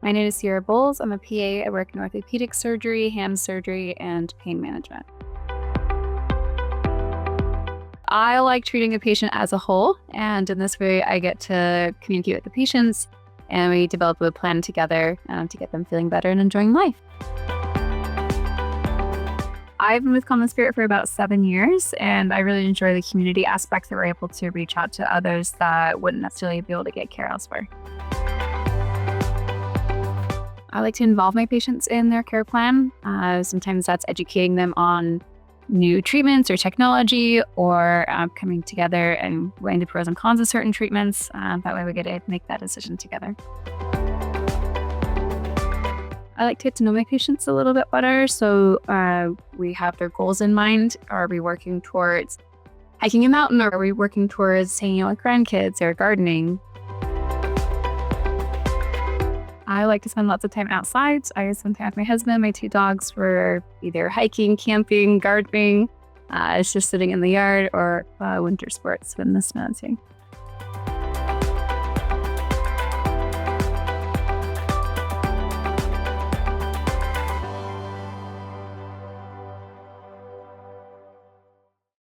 My name is Sierra Bolles. I'm a PA. I work in orthopedic surgery, hand surgery, and pain management. I like treating a patient as a whole, and in this way, I get to communicate with the patients, and we develop a plan together to get them feeling better and enjoying life. I've been with CommonSpirit for about 7 years, and I really enjoy the community aspect that we're able to reach out to others that wouldn't necessarily be able to get care elsewhere. I like to involve my patients in their care plan. Sometimes that's educating them on new treatments or technology, or coming together and weighing the pros and cons of certain treatments. That way we get to make that decision together. I like to get to know my patients a little bit better. So we have their goals in mind. Are we working towards hiking a mountain, or are we working towards hanging out with grandkids or gardening? I like to spend lots of time outside. I spend time with my husband, my 2 dogs. We're either hiking, camping, gardening. It's just sitting in the yard, or winter sports when the snow is here.